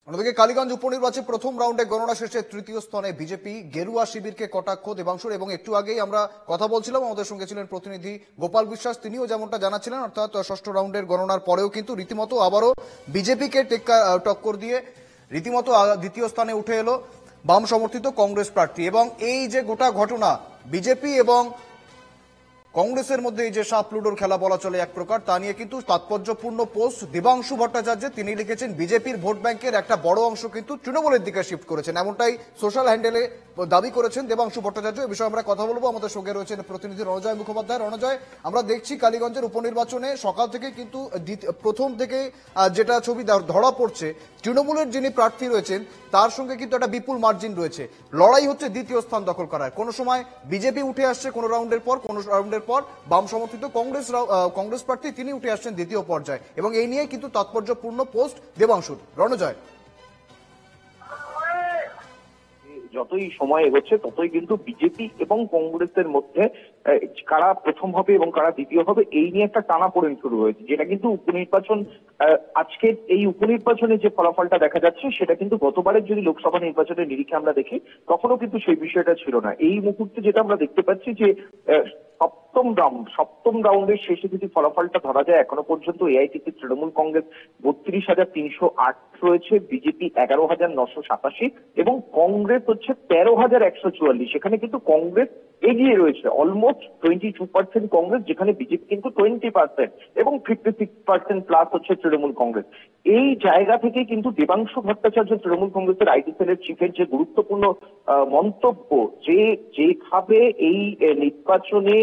অন্যদিকে কালীগঞ্জ উপনির্বাচনে প্রথম রাউন্ডে গণনা শেষে তৃতীয় স্থানে বিজেপি। গেরুয়া শিবিরকে কটাক্ষ দেবাংশুর। এবং একটু আগেই আমরা কথা বলছিলাম, আমাদের সঙ্গে ছিলেন প্রতিনিধি গোপাল বিশ্বাস, তিনিও যেমনটা জানাচ্ছিলেন, অর্থাৎ ষষ্ঠ রাউন্ডের গণনার পরেও কিন্তু রীতিমতো আবারও বিজেপিকে টক্কর দিয়ে রীতিমতো দ্বিতীয় স্থানে উঠে এলো বাম সমর্থিত কংগ্রেস প্রার্থী। এবং এই যে গোটা ঘটনা, বিজেপি এবং কংগ্রেসের মধ্যে এই যে সাপ লুডোর খেলা বলা চলে এক প্রকার, তা নিয়ে কিন্তু তাৎপর্যপূর্ণ পোস্ট দেবাংশু ভট্টাচার্য। তিনি লিখেছেন, বিজেপির ভোট ব্যাংকের একটা বড় অংশ কিন্তু তৃণমূলের দিকে শিফট করেছেন, এমনটাই সোশ্যাল হ্যান্ডেলে দাবি করেছেন দেবাংশু ভট্টাচার্য। এ বিষয়ে আমরা কথা বলবো, আমাদের সঙ্গে রয়েছেন প্রতিনিধি রণজয় মুখোপাধ্যায়। রণজয়, আমরা দেখছি কালীগঞ্জের উপনির্বাচনে সকাল থেকে কিন্তু প্রথম থেকে যেটা ছবি ধরা পড়ছে, তৃণমূলের যিনি প্রার্থী রয়েছেন তার সঙ্গে কিন্তু একটা বিপুল মার্জিন রয়েছে। লড়াই হচ্ছে দ্বিতীয় স্থান দখল করার। কোনো সময় বিজেপি উঠে আসছে কোনো রাউন্ডের পর, কোনো রাউন্ডের পর বাম সমর্থিত কংগ্রেস প্রার্থী তিনি উঠে আসছেন দ্বিতীয় পর্যায়ে। এবং এই নিয়ে কিন্তু তাৎপর্যপূর্ণ পোস্ট দেবাংশুর। রণজয়, যতই সময় এগোচ্ছে ততই কিন্তু বিজেপি এবং কংগ্রেসের মধ্যে কারা প্রথম হবে এবং কারা দ্বিতীয় হবে এই নিয়ে একটা টানাপোড়েন শুরু হয়েছে, যেটা কিন্তু উপনির্বাচন আজকে এই উপনির্বাচনে যে ফলাফলটা দেখা যাচ্ছে সেটা কিন্তু গতবারের যদি লোকসভা নির্বাচনের নিরিখে আমরা দেখি তখনও কিন্তু সেই বিষয়টা ছিল না। এই মুহূর্তে যেটা আমরা দেখতে পাচ্ছি যে সপ্তম রাউন্ডের শেষে যদি ফলাফলটা ধরা যায়, এখনো পর্যন্ত এআইটিসি তৃণমূল কংগ্রেস 32,308 রয়েছে, বিজেপি 11,987 এবং কংগ্রেস হচ্ছে 13,144। সেখানে কিন্তু কংগ্রেস এগিয়ে রয়েছে অলমোস্ট 22% কংগ্রেস, যেখানে বিজেপি কিন্তু 20% এবং 56% প্লাস হচ্ছে তৃণমূল কংগ্রেস। এই জায়গা থেকে কিন্তু দেবাংশু ভট্টাচার্য তৃণমূল কংগ্রেসের আইটি সেলের চিফের যে গুরুত্বপূর্ণ মন্তব্য, যে যেভাবে এই নির্বাচনে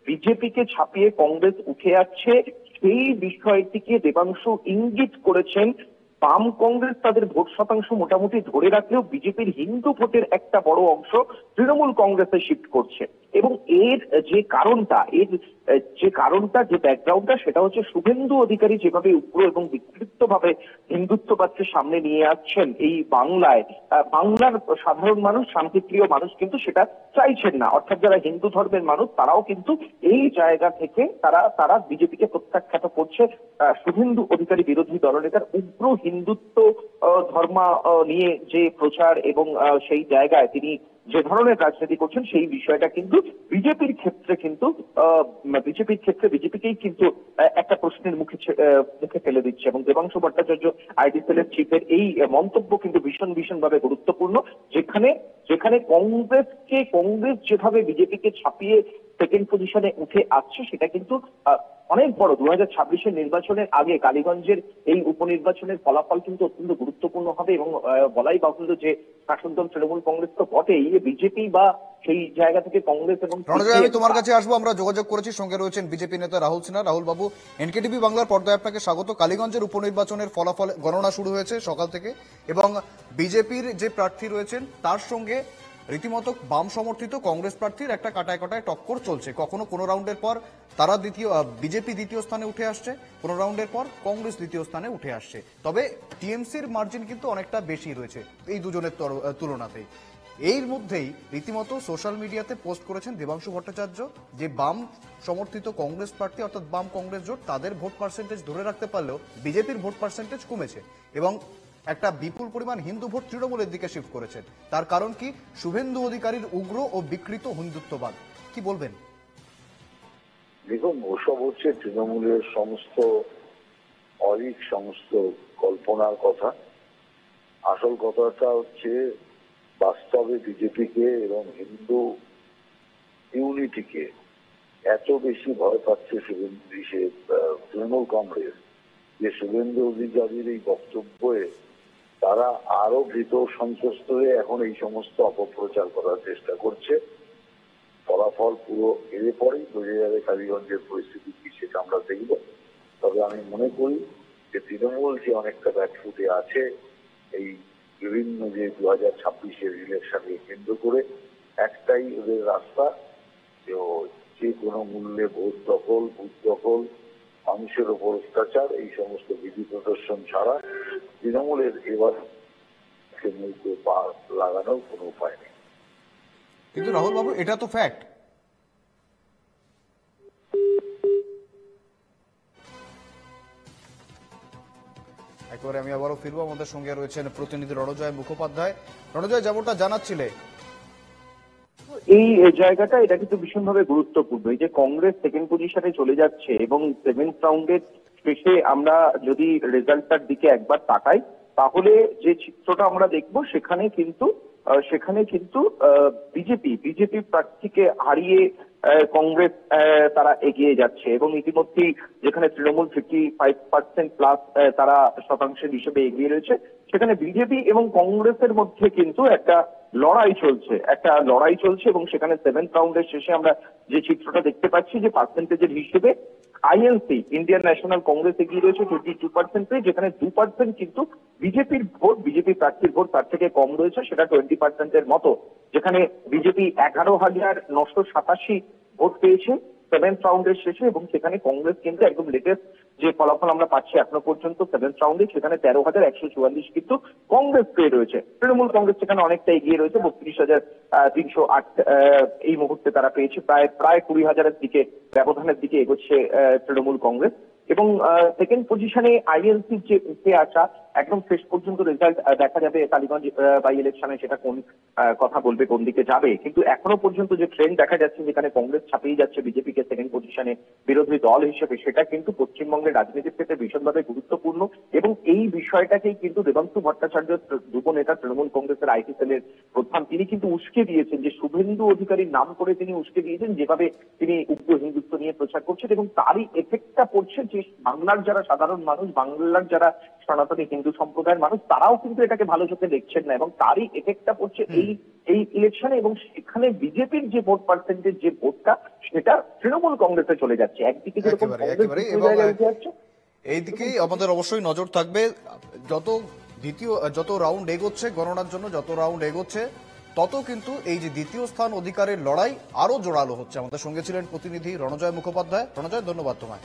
বিজেপিকে ছাপিয়ে কংগ্রেস উঠে আসছে, সেই বিষয়টিকে দেবাংশু ইঙ্গিত করেছেন। বাম কংগ্রেস তাদের ভোট শতাংশ মোটামুটি ধরে রাখলেও বিজেপির হিন্দু ভোটের একটা বড় অংশ তৃণমূল কংগ্রেসে শিফট করছে। এবং এর যে কারণটা যে ব্যাকগ্রাউন্ডটা, সেটা হচ্ছে শুভেন্দু অধিকারী যেভাবে উগ্র এবং বিক্ষিপ্ত ভাবে হিন্দুত্ববাদকে সামনে নিয়ে আসছেন এই বাংলার সাধারণ মানুষ, শান্তিপ্রিয় মানুষ কিন্তু সেটা চাইছেন না। অর্থাৎ যারা হিন্দু ধর্মের মানুষ তারাও কিন্তু এই জায়গা থেকে তারা বিজেপিকে প্রত্যাখ্যাত করছে। শুভেন্দু অধিকারী বিরোধী দলনেতার উগ্র হিন্দুত্ব ধর্ম নিয়ে যে প্রচার এবং সেই জায়গায় তিনি যে ধরনের রাজনীতি করছেন, সেই বিষয়টা কিন্তু বিজেপির ক্ষেত্রে বিজেপিকেই কিন্তু একটা প্রশ্নের মুখে ফেলে দিচ্ছে। এবং দেবাংশু ভট্টাচার্য আইটি সেলের চিফের এই মন্তব্য কিন্তু ভীষণ ভাবে গুরুত্বপূর্ণ, যেখানে কংগ্রেস যেভাবে বিজেপিকে ছাপিয়ে সেকেন্ড পজিশনে উঠে আসছে, সেটা কিন্তু অনেক বড়। 2026-এর নির্বাচনের আগে কালীগঞ্জের এই উপনির্বাচনের ফলাফল কিন্তু অত্যন্ত গুরুত্বপূর্ণ হবে। এবং বলাই বাহুল্য যে শাসক দল তৃণমূল কংগ্রেস তো বটেই, বিজেপি বা সেই জায়গা থেকে কংগ্রেস এবং আমি তোমার কাছে আসবো। আমরা যোগাযোগ করেছি, সঙ্গে রয়েছেন বিজেপি নেতা রাহুল সিনহা। রাহুল বাবু, এনকেটিভি বাংলার পর্দায় আপনাকে স্বাগত। কালীগঞ্জের উপনির্বাচনের ফলাফল গণনা শুরু হয়েছে সকাল থেকে, এবং বিজেপির যে প্রার্থী রয়েছেন তার সঙ্গে রীতিমতো বাম সমর্থিত কংগ্রেস প্রার্থীর একটা কাটায় টক্কর চলছে। কখনো কোনো রাউন্ডের পর তারা বিজেপি দ্বিতীয় স্থানে উঠে আসছে, কোনো রাউন্ডের পর কংগ্রেস দ্বিতীয় স্থানে উঠে আসছে। তবে টিএমসির মার্জিন কিন্তু অনেকটা বেশি রয়েছে এই দুজনের তুলনাতেই। এর মধ্যেই রীতিমতো সোশ্যাল মিডিয়াতে পোস্ট করেছেন দেবাংশু ভট্টাচার্য যে বাম সমর্থিত কংগ্রেস প্রার্থী অর্থাৎ বাম কংগ্রেস জোট তাদের ভোট পার্সেন্টেজ ধরে রাখতে পারলেও বিজেপির ভোট পার্সেন্টেজ কমেছে এবং একটা বিপুল পরিমাণ হিন্দু ভোট তৃণমূলের দিকে শিফট করেছেন। তার কারণ কি? শুভেন্দু অধিকারীর উগ্র ও বিকৃত হিন্দুত্ববাদ। কি বলবেন? দেখুন, ওসব হচ্ছে তৃণমূলের সমস্ত কল্পনার কথা। আসল কথাটা হচ্ছে বাস্তবে বিজেপিকে এবং হিন্দু ইউনিটিকে এত বেশি ভয় পাচ্ছে তৃণমূল কংগ্রেস, যে শুভেন্দু অধিকারীর এই বক্তব্যে তারা আরো ভীত সন্ত্রস্ত হয়ে এখন এই সমস্ত অপপ্রচার করার চেষ্টা করছে। ফলাফল পুরো এর পরেই বোঝা যাবে কালীগঞ্জের পরিস্থিতি কি, সেটা আমরা দেখব। তবে আমি মনে করি যে তৃণমূল যে অনেকটা ব্যাকফুটে আছে এই বিভিন্ন যে 2026-এর ইলেকশনকে কেন্দ্র করে, একটাই ওদের রাস্তা, যে কোনো মূল্যে ভোট দখল, বুথ দখল, মানুষের ওপর অত্যাচার, এই সমস্ত বিধি প্রদর্শন ছাড়া তৃণমূলের এবার পা লাগানোর কোনো উপায় নেই। কিন্তু রাহুল বাবু, এটা তো ফ্যাক্ট। একেবারে আমি আবারও ফিরবো, আমাদের সঙ্গে রয়েছেন প্রতিনিধি রণজয় মুখোপাধ্যায়। রণজয়, যেমনটা জানাচ্ছিলে, এই জায়গাটা এটা কিন্তু ভীষণভাবে গুরুত্বপূর্ণ। এই যে কংগ্রেস সেকেন্ড পজিশনে চলে যাচ্ছে এবং সেভেন্থ রাউন্ডের শেষে আমরা যদি রেজাল্টটার দিকে একবার তাকাই, তাহলে যে চিত্রটা আমরা দেখব সেখানে কিন্তু বিজেপি প্রার্থীকে হারিয়ে কংগ্রেস তারা এগিয়ে যাচ্ছে এবং ইতিমধ্যেই যেখানে তৃণমূল 55% প্লাস তারা শতাংশের হিসেবে এগিয়ে রয়েছে, সেখানে বিজেপি এবং কংগ্রেসের মধ্যে কিন্তু একটা লড়াই চলছে এবং সেখানে সেভেন্থ রাউন্ডের শেষে আমরা যে চিত্রটা দেখতে পাচ্ছি যে পার্সেন্টেজের হিসেবে আইএনসি ইন্ডিয়ান ন্যাশনাল কংগ্রেস এগিয়ে রয়েছে 22%, যেখানে 2% কিন্তু বিজেপি প্রার্থীর ভোট তার থেকে কম রয়েছে, সেটা 20% মতো। যেখানে বিজেপি 11,987 ভোট পেয়েছে সেভেন্থ রাউন্ডের শেষে এবং সেখানে কংগ্রেস কিন্তু একদম লেটেস্ট যে ফলাফল আমরা পাচ্ছি এখনো পর্যন্ত সেভেন্থ রাউন্ডে, সেখানে 13,144 কিন্তু কংগ্রেস পেয়ে রয়েছে। তৃণমূল কংগ্রেস সেখানে অনেকটা এগিয়ে রয়েছে, 32,308 এই মুহূর্তে তারা পেয়েছে। প্রায় 20,000-এর দিকে ব্যবধানের দিকে এগোচ্ছে তৃণমূল কংগ্রেস। এবং সেকেন্ড পজিশনে আইএনসি যে উঠে আসা, একদম শেষ পর্যন্ত রেজাল্ট দেখা যাবে টালিগঞ্জ বাই ইলেকশনে সেটা কোন কথা বলবে, কোন দিকে যাবে। কিন্তু এখনো পর্যন্ত যে ট্রেন্ড দেখা যাচ্ছে যেখানে কংগ্রেস ছাপিয়ে যাচ্ছে বিজেপিকে সেকেন্ড পজিশনে বিরোধী দল হিসেবে, সেটা কিন্তু পশ্চিমবঙ্গের রাজনীতির ক্ষেত্রে ভীষণভাবে গুরুত্বপূর্ণ। এবং এই বিষয়টাকেই কিন্তু দেবাংশু ভট্টাচার্য, যুব নেতা তৃণমূল কংগ্রেসের আইটি সেলের প্রধান, তিনি কিন্তু উস্কে দিয়েছেন, যে শুভেন্দু অধিকারীর নাম করে তিনি উস্কে দিয়েছেন যেভাবে তিনি উগ্র হিন্দুত্ব নিয়ে প্রচার করছেন, এবং তারই এফেক্টটা পড়ছে যে বাংলার যারা সাধারণ মানুষ, বাংলার যারা সনাতনী হিন্দু সম্প্রদায়ের মানুষ, তারাও কিন্তু এটাকে ভালো চোখে দেখছেন না, এবং তারই এফেক্টটা পড়ছে এই ইলেকশনে। এবং সেখানে বিজেপির যে ভোট পার্সেন্টেজ, যে ভোটটা, সেটা তৃণমূল কংগ্রেসে চলে যাচ্ছে। একদিকে যেরকম এইদিকেই আমাদের অবশ্যই নজর থাকবে। যত রাউন্ড এগোচ্ছে গণনার জন্য, যত রাউন্ড এগোচ্ছে তত কিন্তু এই যে দ্বিতীয় স্থান অধিকারের লড়াই আরো জোরালো হচ্ছে। আমাদের সঙ্গে ছিলেন প্রতিনিধি রণজয় মুখোপাধ্যায়। রণজয়, ধন্যবাদ তোমায়।